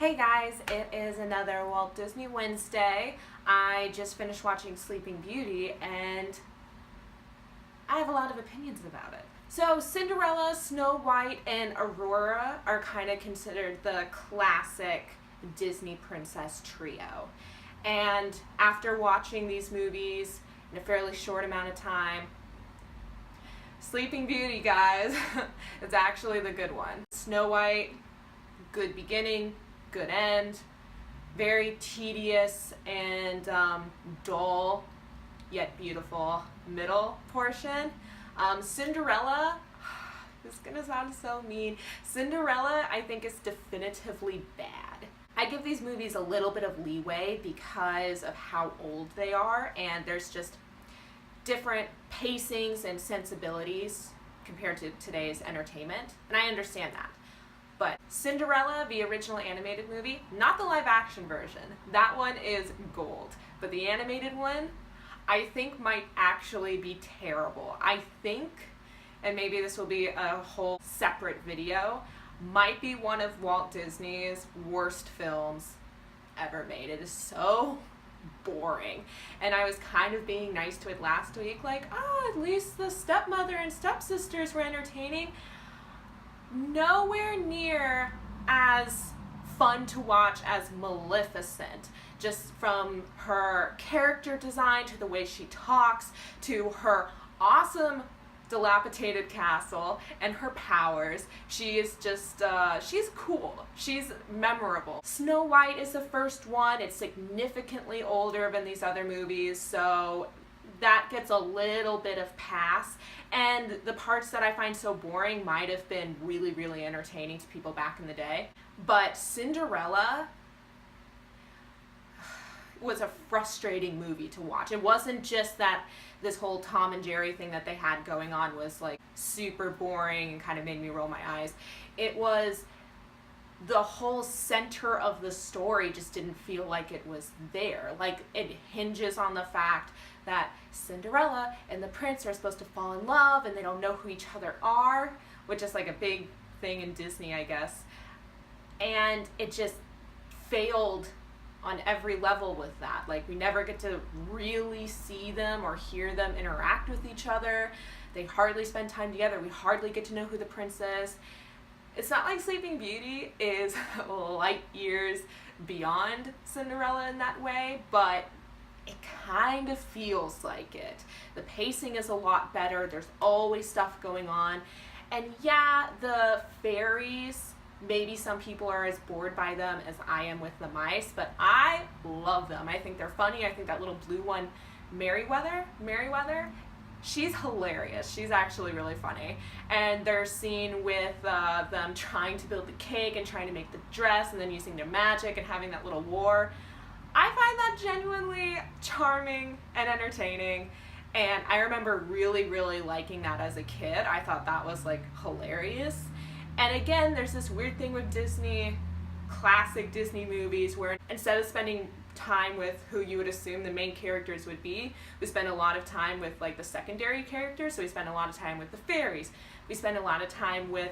Hey guys, it is another Walt Disney Wednesday. I just finished watching Sleeping Beauty and I have a lot of opinions about it. So Cinderella, Snow White, and Aurora are kind of considered the classic Disney princess trio. And after watching these movies in a fairly short amount of time, Sleeping Beauty, guys, is actually the good one. Snow White, good beginning, good end, very tedious and dull yet beautiful middle portion. Cinderella, this is gonna sound so mean. Cinderella, I think, is definitively bad. I give these movies a little bit of leeway because of how old they are, and there's just different pacings and sensibilities compared to today's entertainment, and I understand that. But Cinderella, the original animated movie, not the live action version, that one is gold. But the animated one, I think might actually be terrible. I think, and maybe this will be a whole separate video, might be one of Walt Disney's worst films ever made. It is so boring. And I was kind of being nice to it last week, like, oh, at least the stepmother and stepsisters were entertaining. Nowhere near as fun to watch as Maleficent, just from her character design to the way she talks to her awesome dilapidated castle and her powers. She is just, she's cool. She's memorable. Snow White is the first one. It's significantly older than these other movies, so that gets a little bit of pass. And the parts that I find so boring might have been really, really entertaining to people back in the day. But Cinderella was a frustrating movie to watch. It wasn't just that this whole Tom and Jerry thing that they had going on was like super boring and kind of made me roll my eyes. It was the whole center of the story just didn't feel like it was there. Like, it hinges on the fact that Cinderella and the prince are supposed to fall in love and they don't know who each other are, which is like a big thing in Disney, I guess. And it just failed on every level with that. Like, we never get to really see them or hear them interact with each other. They hardly spend time together. We hardly get to know who the prince is. It's not like Sleeping Beauty is light years beyond Cinderella in that way, but it kind of feels like it. The pacing is a lot better. There's always stuff going on. And yeah, the fairies, maybe some people are as bored by them as I am with the mice, but I love them. I think they're funny. I think that little blue one, Merryweather, she's hilarious. She's actually really funny. And their scene with them trying to build the cake and trying to make the dress and then using their magic and having that little war, I find that genuinely charming and entertaining. And I remember really, really liking that as a kid. I thought that was like hilarious. And again, there's this weird thing with Disney, classic Disney movies, where instead of spending time with who you would assume the main characters would be, we spend a lot of time with like the secondary characters. So we spend a lot of time with the fairies. We spend a lot of time with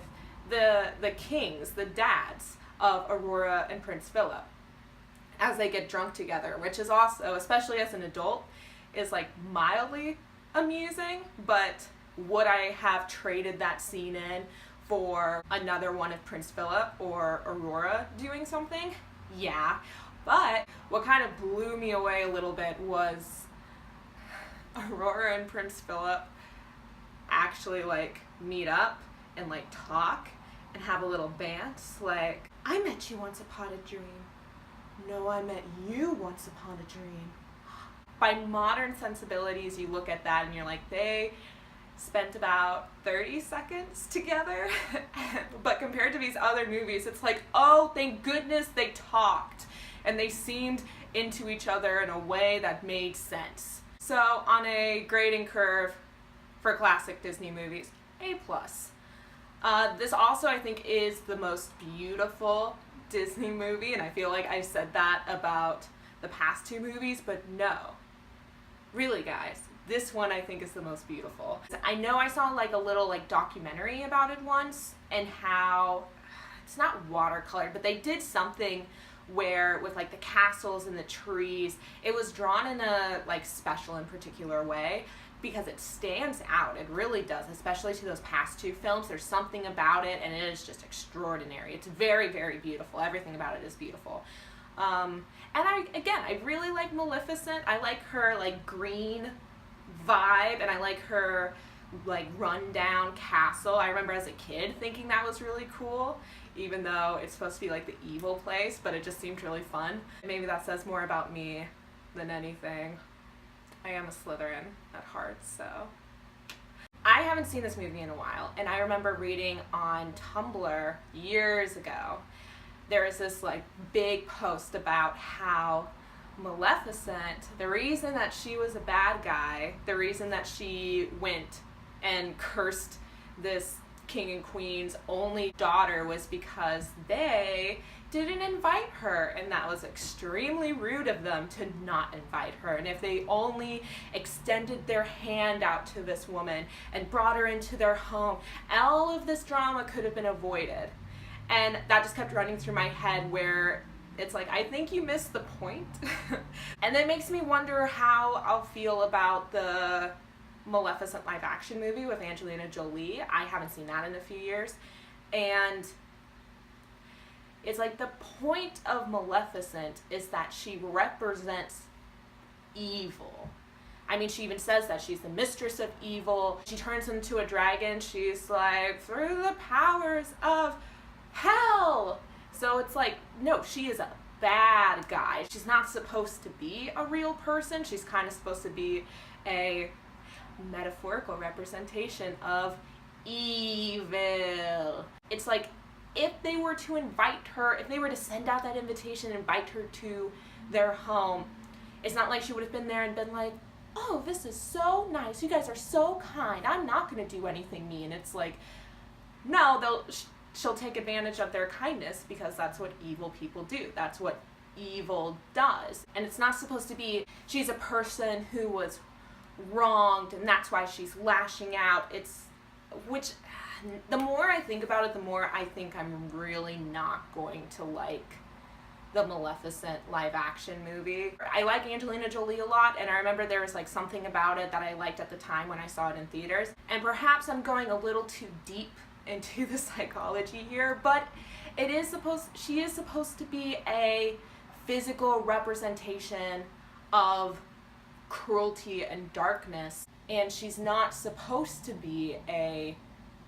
the kings, the dads of Aurora and Prince Philip, as they get drunk together, which is also, especially as an adult, is like mildly amusing. But would I have traded that scene in for another one of Prince Philip or Aurora doing something? Yeah. But what kind of blew me away a little bit was Aurora and Prince Philip actually like meet up and like talk and have a little bant. Like, I met you once upon a dream. No, I met you once upon a dream. By modern sensibilities, you look at that and you're like, they spent about 30 seconds together. But compared to these other movies, it's like, oh, thank goodness they talked and they seemed into each other in a way that made sense. So on a grading curve for classic Disney movies, A+. This also, I think, is the most beautiful Disney movie, and I feel like I said that about the past two movies, but no. Really, guys, this one I think is the most beautiful. I know I saw like a little like documentary about it once, and how it's not watercolored, but they did something where with like the castles and the trees, it was drawn in a like special and particular way because it stands out. It really does, especially to those past two films. There's something about it, and it is just extraordinary. It's very, very beautiful. Everything about it is beautiful. And I really like Maleficent. I like her like green vibe, and I like her like rundown castle. I remember as a kid thinking that was really cool, even though it's supposed to be like the evil place, but it just seemed really fun. Maybe that says more about me than anything. I am a Slytherin at heart, so. I haven't seen this movie in a while, and I remember reading on Tumblr years ago, there was this like big post about how Maleficent, the reason that she was a bad guy, the reason that she went and cursed this king and queen's only daughter was because they didn't invite her, and that was extremely rude of them to not invite her. And if they only extended their hand out to this woman and brought her into their home, all of this drama could have been avoided. And that just kept running through my head where it's like, I think you missed the point. And that makes me wonder how I'll feel about the Maleficent live action movie with Angelina Jolie. I haven't seen that in a few years. And it's like the point of Maleficent is that she represents evil. I mean, she even says that she's the mistress of evil. She turns into a dragon. She's like, through the powers of hell. So it's like, no, she is a bad guy. She's not supposed to be a real person. She's kind of supposed to be a metaphorical representation of evil. It's like, if they were to invite her, if they were to send out that invitation and invite her to their home, it's not like she would have been there and been like, oh, this is so nice. You guys are so kind. I'm not going to do anything mean. It's like, no, she'll take advantage of their kindness because that's what evil people do. That's what evil does. And it's not supposed to be, she's a person who was wronged and that's why she's lashing out. Which the more I think about it, the more I think I'm really not going to like the Maleficent live action movie. I like Angelina Jolie a lot, and I remember there was like something about it that I liked at the time when I saw it in theaters. And perhaps I'm going a little too deep into the psychology here, but she is supposed to be a physical representation of cruelty and darkness, and she's not supposed to be a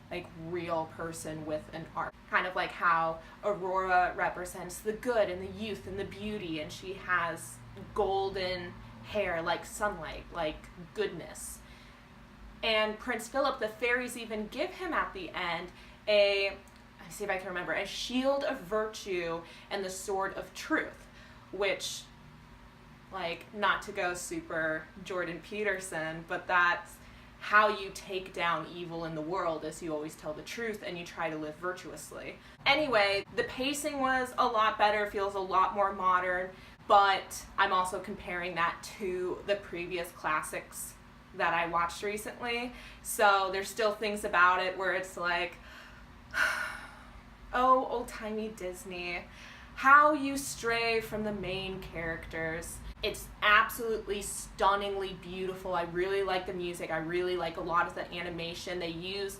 like real person with an arc. Kind of like how Aurora represents the good and the youth and the beauty, and she has golden hair like sunlight, like goodness. And Prince Philip, the fairies even give him at the end a shield of virtue and the sword of truth, which, like, not to go super Jordan Peterson, but that's how you take down evil in the world, is you always tell the truth and you try to live virtuously. Anyway, the pacing was a lot better, feels a lot more modern, but I'm also comparing that to the previous classics that I watched recently. So there's still things about it where it's like, oh, old-timey Disney, how you stray from the main characters. It's absolutely stunningly beautiful. I really like the music. I really like a lot of the animation. They use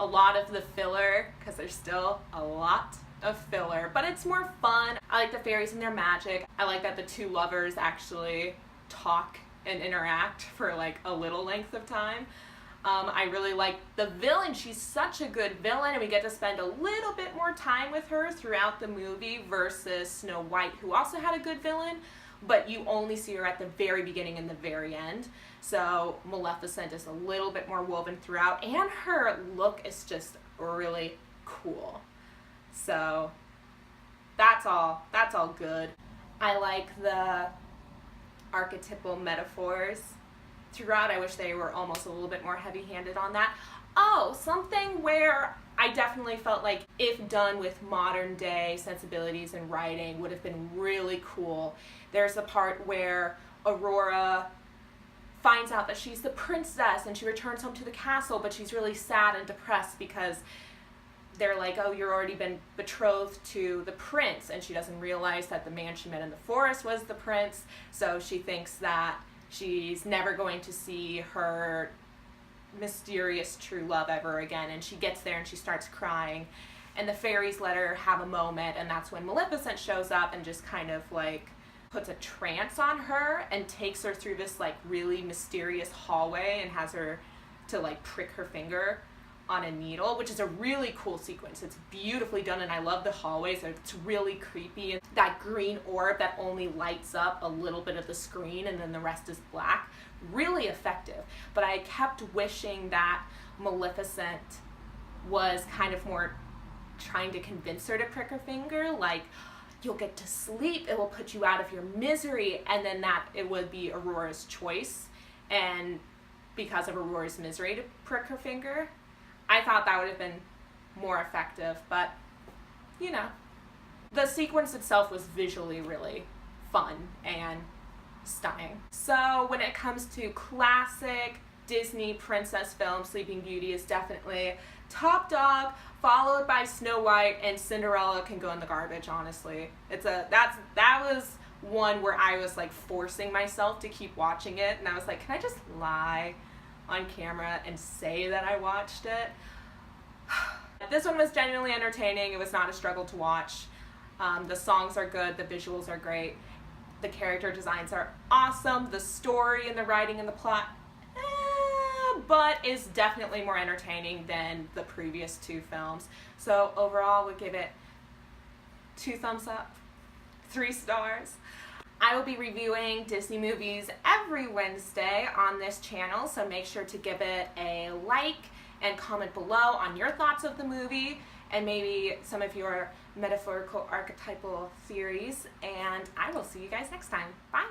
a lot of the filler because there's still a lot of filler, but it's more fun. I like the fairies and their magic. I like that the two lovers actually talk and interact for like a little length of time. I really like the villain. She's such a good villain, and we get to spend a little bit more time with her throughout the movie versus Snow White, who also had a good villain, but you only see her at the very beginning and the very end. So Maleficent is a little bit more woven throughout, and her look is just really cool. So that's all good. I like the archetypal metaphors throughout. I wish they were almost a little bit more heavy-handed on that. Oh, something where I definitely felt like if done with modern day sensibilities and writing would have been really cool. There's a part where Aurora finds out that she's the princess and she returns home to the castle, but she's really sad and depressed because they're like, oh, you're already been betrothed to the prince, and she doesn't realize that the man she met in the forest was the prince, so she thinks that she's never going to see her mysterious true love ever again, and she gets there and she starts crying, and the fairies let her have a moment, and that's when Maleficent shows up and just kind of like puts a trance on her and takes her through this like really mysterious hallway and has her to like prick her finger on a needle, which is a really cool sequence. It's beautifully done, and I love the hallways. It's really creepy. That green orb that only lights up a little bit of the screen and then the rest is black. Really effective. But I kept wishing that Maleficent was kind of more trying to convince her to prick her finger, like, you'll get to sleep, it will put you out of your misery, and then that it would be Aurora's choice, and because of Aurora's misery, to prick her finger. I thought that would have been more effective, but, you know. The sequence itself was visually really fun and stunning. So when it comes to classic Disney princess films, Sleeping Beauty is definitely top dog, followed by Snow White, and Cinderella can go in the garbage, honestly. That was one where I was like forcing myself to keep watching it, and I was like, can I just lie on camera and say that I watched it? This one was genuinely entertaining. It was not a struggle to watch. The songs are good, the visuals are great, the character designs are awesome, the story and the writing and the plot, but is definitely more entertaining than the previous two films. So overall, we'll give it 2 thumbs up, 3 stars. I will be reviewing Disney movies every Wednesday on this channel, so make sure to give it a like and comment below on your thoughts of the movie and maybe some of your metaphorical archetypal theories, and I will see you guys next time. Bye!